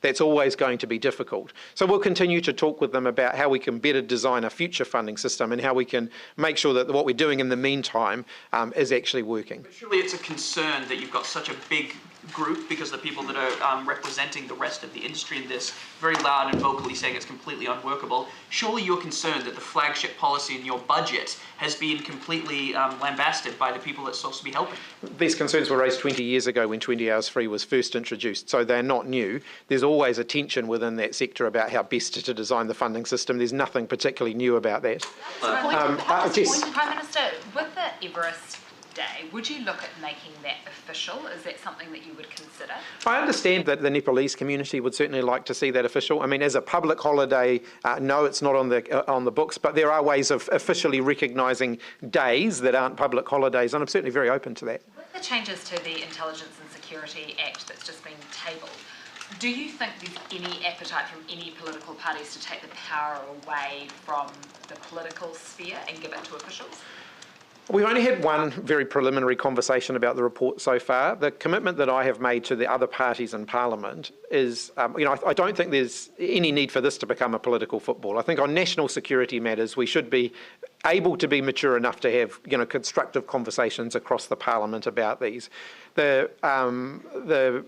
that's always going to be difficult. So we'll continue to talk with them about how we can better design a future funding system and how we can make sure that what we're doing in the meantime is actually working. But surely it's a concern that you've got such a big group, because the people that are representing the rest of the industry in this very loud and vocally saying it's completely unworkable. Surely you're concerned that the flagship policy in your budget has been completely lambasted by the people that's supposed to be helping. These concerns were raised 20 years ago when 20 hours free was first introduced, so they're not new. There's always a tension within that sector about how best to design the funding system. There's nothing particularly new about that. Prime Minister, with the Everest Day, would you look at making that official? Is that something that you would consider? I understand that the Nepalese community would certainly like to see that official. I mean, as a public holiday, no, it's not on the books, but there are ways of officially recognising days that aren't public holidays, and I'm certainly very open to that. With the changes to the Intelligence and Security Act that's just been tabled, do you think there's any appetite from any political parties to take the power away from the political sphere and give it to officials? We've only had one very preliminary conversation about the report so far. The commitment that I have made to the other parties in Parliament is, I don't think there's any need for this to become a political football. I think on national security matters, we should be able to be mature enough to have, constructive conversations across the Parliament about these. The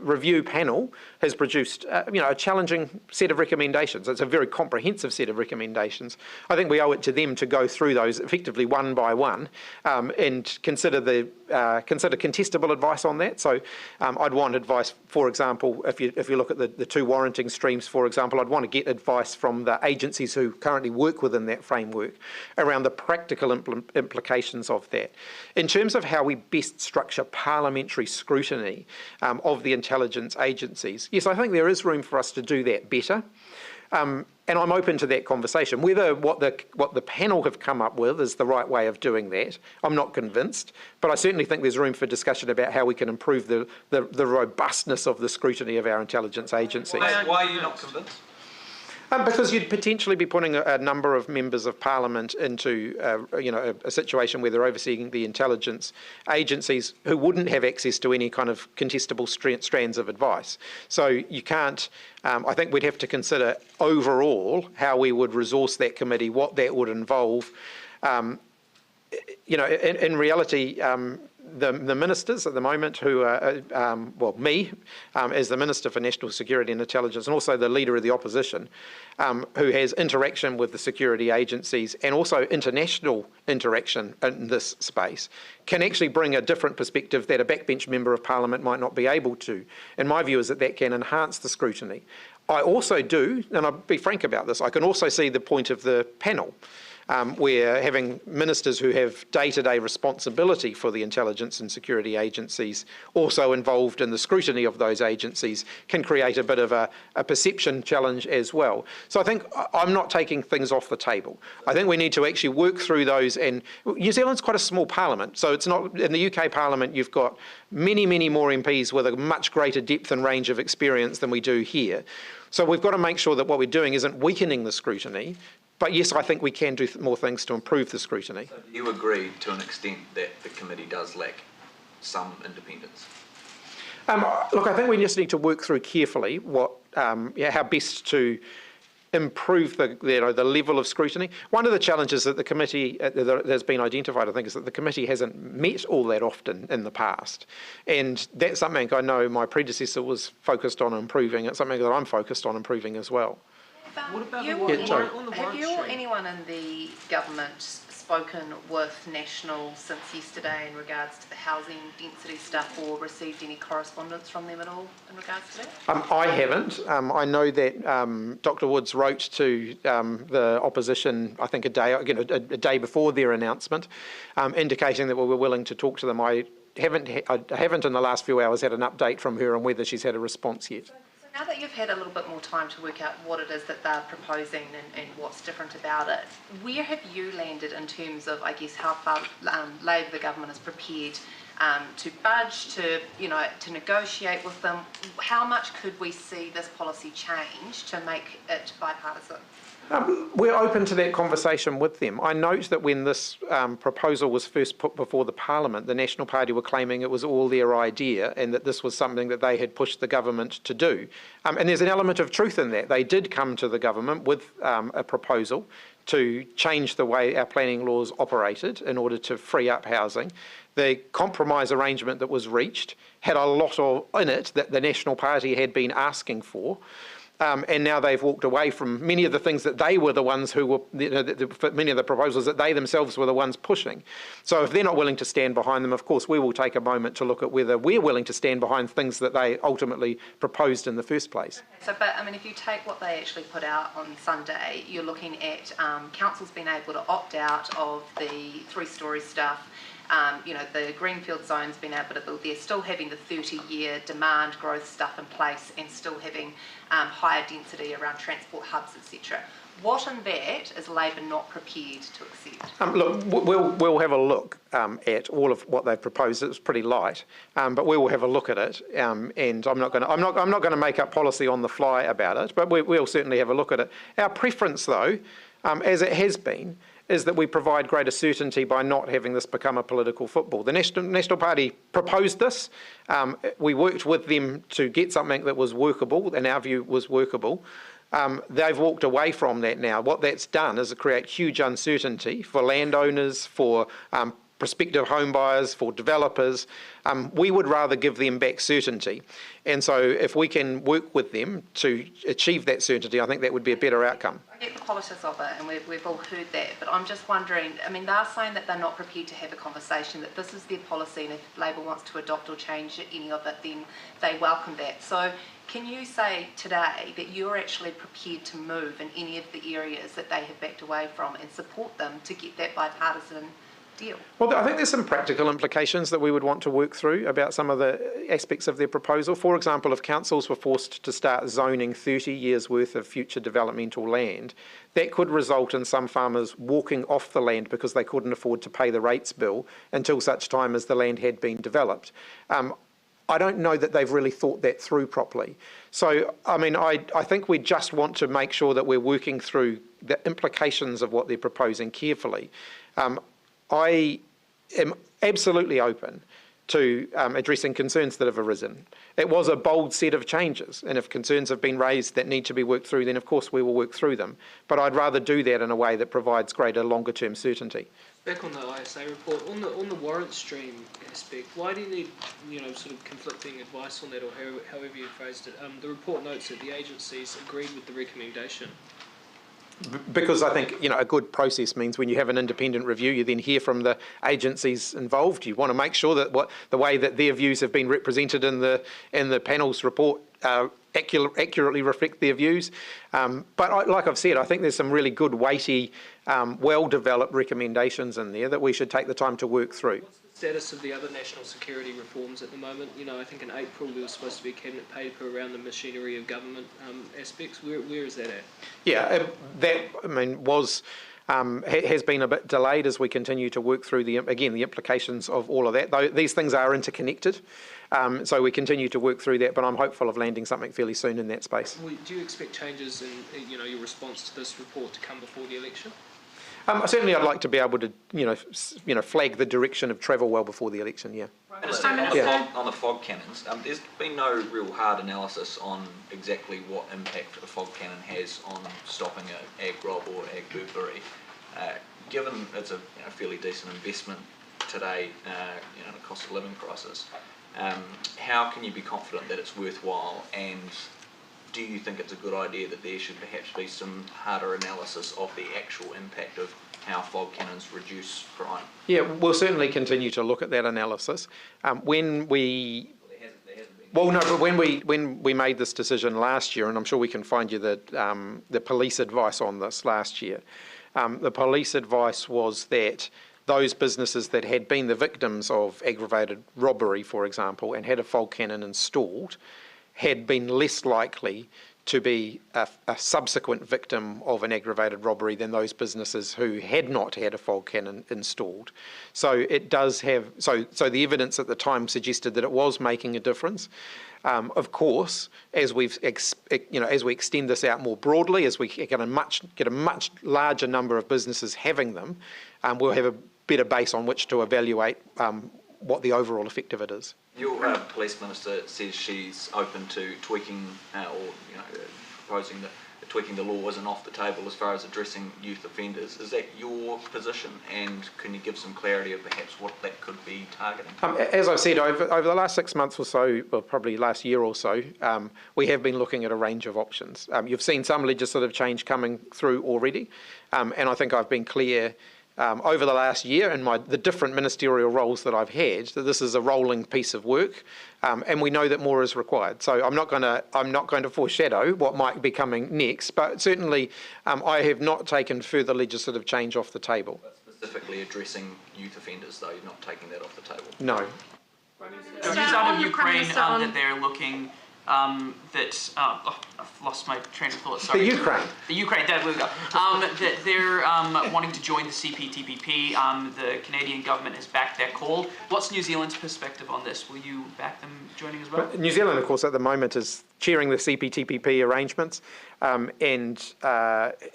review panel has produced, a challenging set of recommendations. It's a very comprehensive set of recommendations. I think we owe it to them to go through those effectively one by one and consider contestable advice on that. So I'd want advice, for example, if you look at the two warranting streams, for example, I'd want to get advice from the agencies who currently work within that framework around the practical implications of that. In terms of how we best structure parliamentary scrutiny of the intelligence agencies, yes, I think there is room for us to do that better. And I'm open to that conversation. Whether what the panel have come up with is the right way of doing that, I'm not convinced. But I certainly think there's room for discussion about how we can improve the robustness of the scrutiny of our intelligence agencies. Why are you not convinced? Because you'd potentially be putting a number of members of Parliament into a situation where they're overseeing the intelligence agencies who wouldn't have access to any kind of contestable strands of advice. So you can't. I think we'd have to consider overall how we would resource that committee, what that would involve. In reality, the ministers at the moment who are, me, as the Minister for National Security and Intelligence, and also the Leader of the Opposition, who has interaction with the security agencies and also international interaction in this space, can actually bring a different perspective that a backbench member of Parliament might not be able to. And my view is that can enhance the scrutiny. I also do, and I'll be frank about this, I can also see the point of the panel. Where having ministers who have day-to-day responsibility for the intelligence and security agencies also involved in the scrutiny of those agencies can create a bit of a perception challenge as well. So I think I'm not taking things off the table. I think we need to actually work through those, and New Zealand's quite a small parliament, so it's not, in the UK Parliament you've got many, many more MPs with a much greater depth and range of experience than we do here. So we've got to make sure that what we're doing isn't weakening the scrutiny. But yes, I think we can do more things to improve the scrutiny. So do you agree to an extent that the committee does lack some independence? Look, I think we just need to work through carefully how best to improve the level of scrutiny. One of the challenges that the committee that has been identified, I think, is that the committee hasn't met all that often in the past. And that's something I know my predecessor was focused on improving. It's something that I'm focused on improving as well. What about have you or anyone in the government spoken with National since yesterday in regards to the housing density stuff, or received any correspondence from them at all in regards to that? I haven't. I know that Dr. Woods wrote to the opposition, I think a day before their announcement, indicating that we were willing to talk to them. I haven't in the last few hours had an update from her on whether she's had a response yet. Now that you've had a little bit more time to work out what it is that they're proposing and what's different about it, where have you landed in terms of, I guess, how far Labour, the government, is prepared to budge, to negotiate with them. How much could we see this policy change to make it bipartisan? We're open to that conversation with them. I note that when this proposal was first put before the Parliament, the National Party were claiming it was all their idea and that this was something that they had pushed the government to do. And there's an element of truth in that. They did come to the government with a proposal to change the way our planning laws operated in order to free up housing. The compromise arrangement that was reached had a lot in it that the National Party had been asking for. And now they've walked away from many of the things that they were the ones who were, many of the proposals that they themselves were the ones pushing. So if they're not willing to stand behind them, of course, we will take a moment to look at whether we're willing to stand behind things that they ultimately proposed in the first place. So, but I mean, if you take what they actually put out on Sunday, you're looking at councils being able to opt out of the 3-storey stuff. The greenfield zone's been able to build there, still having the 30-year demand growth stuff in place and still having higher density around transport hubs, etc. What in that is Labor not prepared to accept? Look, we'll have a look at all of what they've proposed. It's pretty light, but we will have a look at it. And I'm not going to make up policy on the fly about it, but we'll certainly have a look at it. Our preference, though, as it has been, is that we provide greater certainty by not having this become a political football. The National Party proposed this. We worked with them to get something that was workable, in our view was workable. They've walked away from that now. What that's done is create huge uncertainty for landowners, for prospective home buyers, for developers. We would rather give them back certainty. And so if we can work with them to achieve that certainty, I think that would be a better outcome. I get the politics of it, and we've all heard that, but I'm just wondering, I mean, they're saying that they're not prepared to have a conversation, that this is their policy, and if Labor wants to adopt or change any of it, then they welcome that. So can you say today that you're actually prepared to move in any of the areas that they have backed away from and support them to get that bipartisan deal? Well, I think there's some practical implications that we would want to work through about some of the aspects of their proposal. For example, if councils were forced to start zoning 30 years worth of future developmental land, that could result in some farmers walking off the land because they couldn't afford to pay the rates bill until such time as the land had been developed. I don't know that they've really thought that through properly. So, I mean, I think we just want to make sure that we're working through the implications of what they're proposing carefully. I am absolutely open to addressing concerns that have arisen. It was a bold set of changes, and if concerns have been raised that need to be worked through, then of course we will work through them. But I'd rather do that in a way that provides greater longer-term certainty. Back on the ISA report, on the warrant stream aspect, why do you need sort of conflicting advice on that, or however you phrased it? The report notes that the agencies agreed with the recommendation. Because I think a good process means when you have an independent review, you then hear from the agencies involved. You want to make sure that the way that their views have been represented in the panel's report accurately reflect their views. But like I've said, I think there's some really good, weighty, well-developed recommendations in there that we should take the time to work through. What's the status of the other national security reforms at the moment? I think in April there was supposed to be a cabinet paper around the machinery of government aspects. Where is that at? Yeah, has been a bit delayed as we continue to work through the implications of all of that. Though these things are interconnected, so we continue to work through that. But I'm hopeful of landing something fairly soon in that space. Do you expect changes in your response to this report to come before the election? Certainly, I'd like to be able to flag the direction of travel well before the election. Yeah. On the fog cannons, there's been no real hard analysis on exactly what impact a fog cannon has on stopping an ag rob or ag burglary. Given it's a fairly decent investment today, in a cost of living crisis, how can you be confident that it's worthwhile? And do you think it's a good idea that there should perhaps be some harder analysis of the actual impact of how fog cannons reduce crime? Yeah, we'll certainly continue to look at that analysis. When we made this decision last year, and I'm sure we can find you the police advice on this last year, the police advice was that those businesses that had been the victims of aggravated robbery, for example, and had a fog cannon installed, had been less likely to be a subsequent victim of an aggravated robbery than those businesses who had not had a fog cannon installed. So it does have, so the evidence at the time suggested that it was making a difference. Of course, as we extend this out more broadly, as we get a much larger number of businesses having them, we'll have a better base on which to evaluate what the overall effect of it is. Your police minister says she's open to tweaking proposing that tweaking the law isn't off the table as far as addressing youth offenders. Is that your position, and can you give some clarity of perhaps what that could be targeting? As I've said, over the last 6 months or so, well, probably last year or so, we have been looking at a range of options. You've seen some legislative change coming through already, and I think I've been clear over the last year in the different ministerial roles that I've had, that this is a rolling piece of work, and we know that more is required. So I'm not going to foreshadow what might be coming next, but certainly I have not taken further legislative change off the table. But specifically addressing youth offenders, though, you're not taking that off the table? No. News out of Ukraine that they're looking I've lost my train of thought. Sorry. The Ukraine. There we go. That they're wanting to join the CPTPP. The Canadian government has backed their call. What's New Zealand's perspective on this? Will you back them joining as well? New Zealand, of course, at the moment is chairing the CPTPP arrangements, and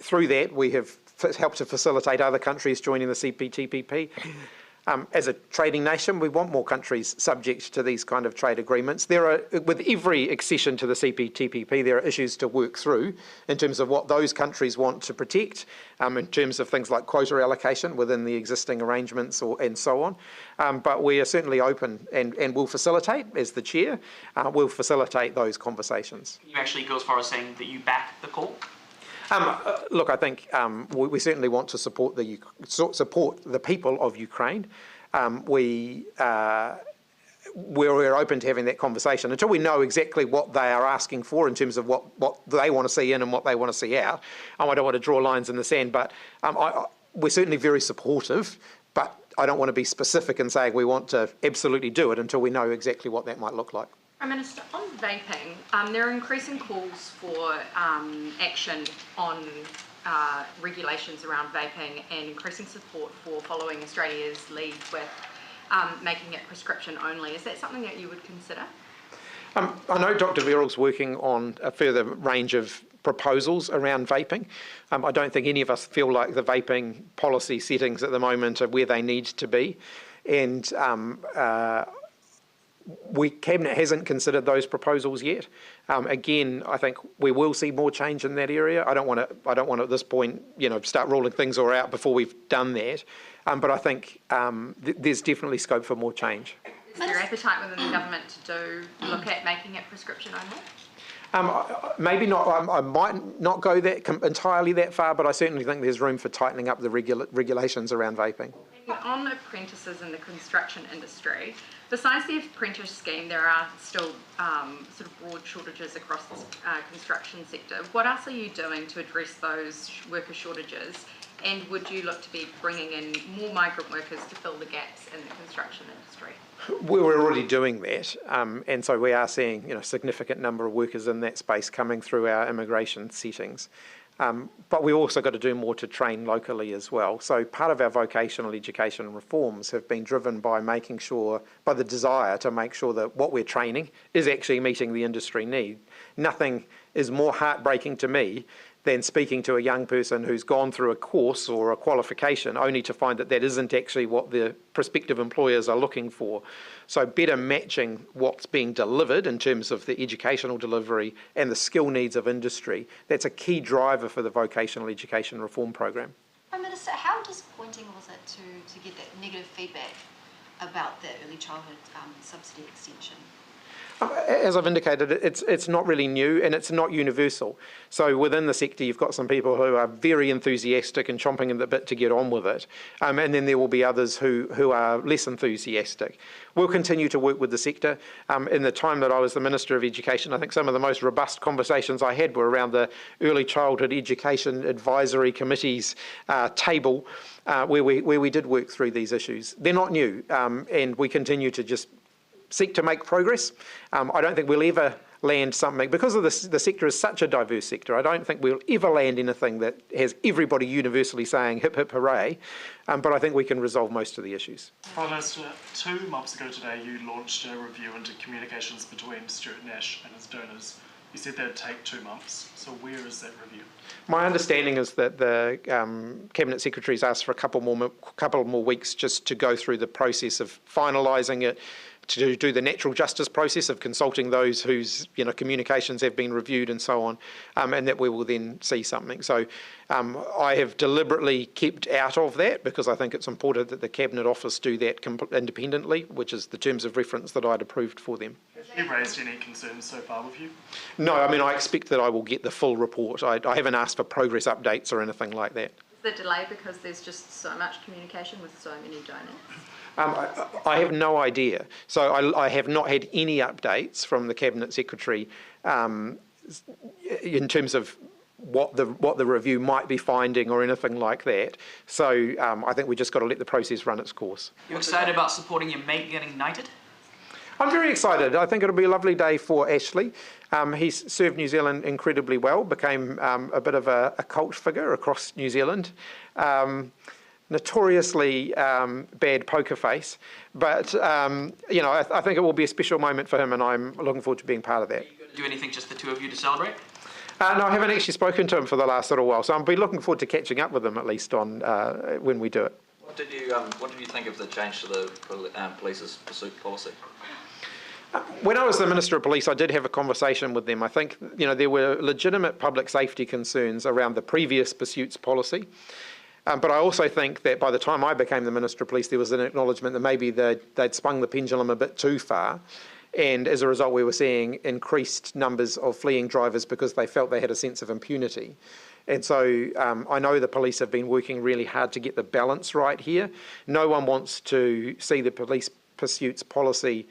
through that we have helped to facilitate other countries joining the CPTPP. As a trading nation, we want more countries subject to these kind of trade agreements. With every accession to the CPTPP, there are issues to work through in terms of what those countries want to protect, in terms of things like quota allocation within the existing arrangements and so on. But we are certainly open and will facilitate, as the chair, will facilitate those conversations. Can you actually go as far as saying that you back the call? Look, I think we certainly want to support the people of Ukraine. We're open to having that conversation until we know exactly what they are asking for in terms of what they want to see in and what they want to see out. I don't want to draw lines in the sand, but we're certainly very supportive, but I don't want to be specific in saying we want to absolutely do it until we know exactly what that might look like. Prime Minister, on vaping, there are increasing calls for action on regulations around vaping and increasing support for following Australia's lead with making it prescription only. Is that something that you would consider? I know Dr. Verril's working on a further range of proposals around vaping. I don't think any of us feel like the vaping policy settings at the moment are where they need to be. And Cabinet hasn't considered those proposals yet. Again, I think we will see more change in that area. I don't want to at this point, start ruling things all out before we've done that. But I think there's definitely scope for more change. Is there appetite within the government to look at making it prescription only? Maybe not. I might not go entirely that far, but I certainly think there's room for tightening up the regulations around vaping. On apprentices in the construction industry, besides the apprentice scheme, there are still sort of broad shortages across the construction sector. What else are you doing to address those worker shortages? And would you look to be bringing in more migrant workers to fill the gaps in the construction industry? We're already doing that, and so we are seeing a significant number of workers in that space coming through our immigration settings. But we've also got to do more to train locally as well. So part of our vocational education reforms have been driven by by the desire to make sure that what we're training is actually meeting the industry need. Nothing is more heartbreaking to me than speaking to a young person who's gone through a course or a qualification only to find that that isn't actually what the prospective employers are looking for. So better matching what's being delivered in terms of the educational delivery and the skill needs of industry, that's a key driver for the vocational education reform program. Prime Minister, how disappointing was it to get that negative feedback about the early childhood subsidy extension? As I've indicated, it's not really new and it's not universal. So within the sector, you've got some people who are very enthusiastic and chomping at the bit to get on with it. And then there will be others who are less enthusiastic. We'll continue to work with the sector. In the time that I was the Minister of Education, I think some of the most robust conversations I had were around the Early Childhood Education Advisory Committee's table, where we did work through these issues. They're not new, and we continue to just seek to make progress. I don't think we'll ever land something, because of the sector is such a diverse sector, I don't think we'll ever land anything that has everybody universally saying hip hip hooray, but I think we can resolve most of the issues. Prime Minister, 2 months ago today you launched a review into communications between Stuart Nash and his donors. You said that'd take 2 months, so where is that review? My understanding is that the Cabinet Secretary's asked for a couple more weeks just to go through the process of finalising it, to do the natural justice process of consulting those whose communications have been reviewed and so on, and that we will then see something. So I have deliberately kept out of that because I think it's important that the Cabinet Office do that independently, which is the terms of reference that I'd approved for them. Have you raised any concerns so far with you? No, I mean I expect that I will get the full report. I haven't asked for progress updates or anything like that. Is the delay because there's just so much communication with so many donors? I have no idea. So I have not had any updates from the Cabinet Secretary in terms of what the review might be finding or anything like that. So I think we just got to let the process run its course. You excited about supporting your mate getting knighted? I'm very excited. I think it'll be a lovely day for Ashley. He's served New Zealand incredibly well, became a bit of a cult figure across New Zealand. Notoriously bad poker face, but I think it will be a special moment for him, and I'm looking forward to being part of that. Are you going to do anything just the two of you to celebrate? No, I haven't actually spoken to him for the last little while, so I'll be looking forward to catching up with him at least on when we do it. What did you think of the change to the police's pursuit policy? When I was the Minister of Police, I did have a conversation with them. I think there were legitimate public safety concerns around the previous pursuits policy. But I also think that by the time I became the Minister of Police, there was an acknowledgement that maybe they'd swung the pendulum a bit too far. And as a result, we were seeing increased numbers of fleeing drivers because they felt they had a sense of impunity. And so I know the police have been working really hard to get the balance right here. No one wants to see the police pursuits policy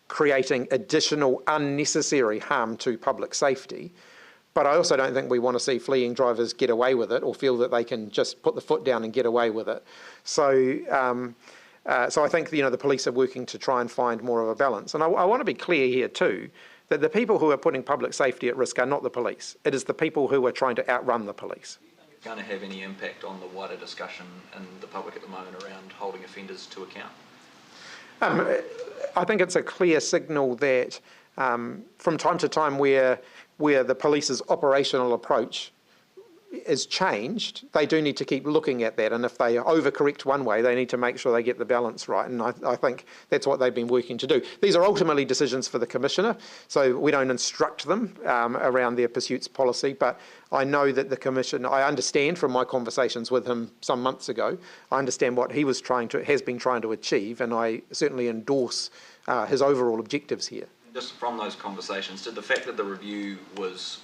creating additional unnecessary harm to public safety. But I also don't think we want to see fleeing drivers get away with it or feel that they can just put the foot down and get away with it. So I think the police are working to try and find more of a balance. And I want to be clear here too, that the people who are putting public safety at risk are not the police. It is the people who are trying to outrun the police. Is it going to have any impact on the wider discussion in the public at the moment around holding offenders to account? I think it's a clear signal that from time to time where the police's operational approach is changed, they do need to keep looking at that. And if they overcorrect one way, they need to make sure they get the balance right. And I think that's what they've been working to do. These are ultimately decisions for the Commissioner, so we don't instruct them around their pursuits policy. But I know that the Commissioner, I understand from my conversations with him some months ago, I understand what he has been trying to achieve, and I certainly endorse his overall objectives here. Just from those conversations, did the fact that the review was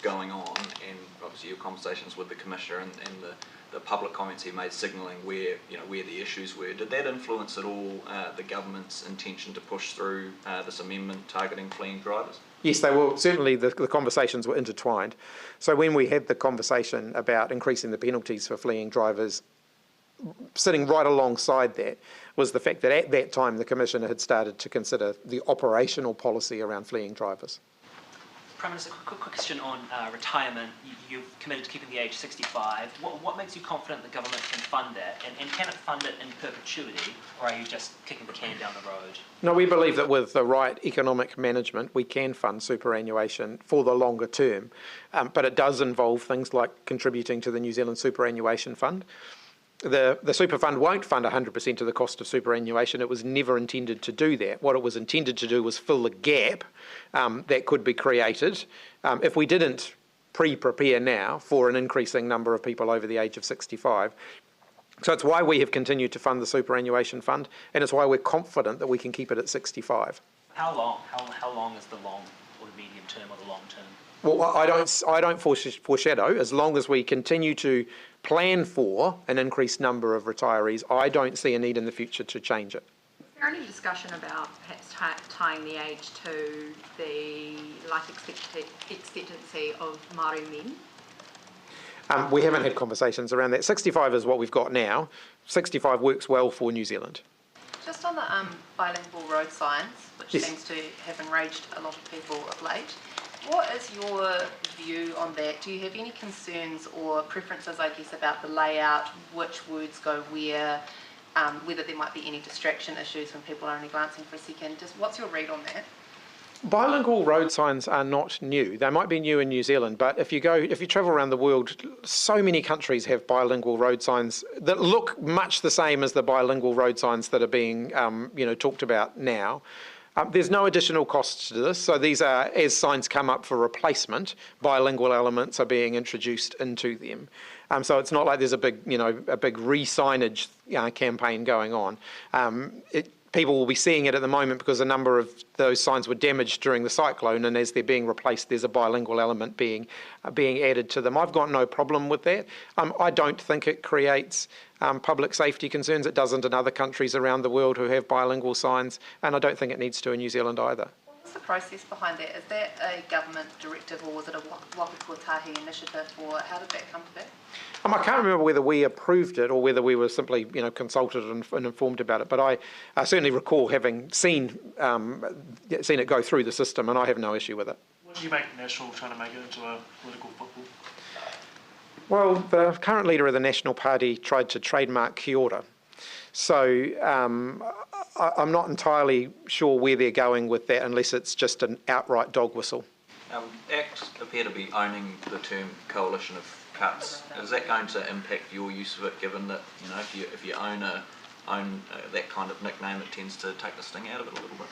going on, and obviously your conversations with the Commissioner and the public comments he made signalling where the issues were, did that influence at all the government's intention to push through this amendment targeting fleeing drivers? Yes, they were. Certainly the conversations were intertwined. So when we had the conversation about increasing the penalties for fleeing drivers, sitting right alongside that was the fact that at that time the Commissioner had started to consider the operational policy around fleeing drivers. Prime Minister, quick question on retirement. You've committed to keeping the age 65. What makes you confident the government can fund that? And can it fund it in perpetuity, or are you just kicking the can down the road? No, we believe that with the right economic management, we can fund superannuation for the longer term. But it does involve things like contributing to the New Zealand Superannuation Fund. The super fund won't fund 100% of the cost of superannuation. It was never intended to do that. What it was intended to do was fill the gap that could be created if we didn't prepare now for an increasing number of people over the age of 65. So it's why we have continued to fund the superannuation fund, and it's why we're confident that we can keep it at 65. How long? How long is the long or the medium term or the long term? Well, I don't foreshadow. As long as we continue to plan for an increased number of retirees, I don't see a need in the future to change it. Is there any discussion about perhaps tying the age to the life expectancy of Māori men? We haven't had conversations around that. 65 is what we've got now. 65 works well for New Zealand. Just on the bilingual road signs, which Yes. seems to have enraged a lot of people of late. What is your view on that? Do you have any concerns or preferences, I guess, about the layout, which words go where, whether there might be any distraction issues when people are only glancing for a second? Just what's your read on that? Bilingual road signs are not new. They might be new in New Zealand, but if you travel around the world, so many countries have bilingual road signs that look much the same as the bilingual road signs that are being, talked about now. There's no additional cost to this, so these are, as signs come up for replacement, bilingual elements are being introduced into them. So it's not like there's a big re-signage campaign going on. People will be seeing it at the moment because a number of those signs were damaged during the cyclone, and as they're being replaced, there's a bilingual element being added to them. I've got no problem with that. I don't think it creates public safety concerns. It doesn't in other countries around the world who have bilingual signs, and I don't think it needs to in New Zealand either. What's the process behind that? Is that a government directive, or was it a Waka Kotahi initiative, or how did that come to that? I can't remember whether we approved it or whether we were simply, consulted and informed about it. But I certainly recall having seen it go through the system, and I have no issue with it. What do you make National trying to make it into a political football? Well, the current leader of the National Party tried to trademark kia ora. So I'm not entirely sure where they're going with that, unless it's just an outright dog whistle. ACT appear to be owning the term coalition of cuts. Is that going to impact your use of it, given that if you own that kind of nickname, it tends to take the sting out of it a little bit?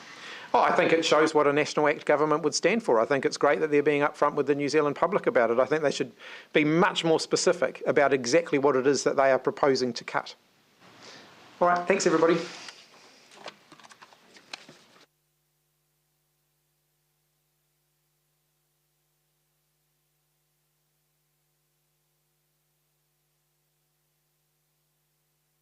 Oh, I think it shows what a National ACT government would stand for. I think it's great that they're being upfront with the New Zealand public about it. I think they should be much more specific about exactly what it is that they are proposing to cut. All right, thanks everybody.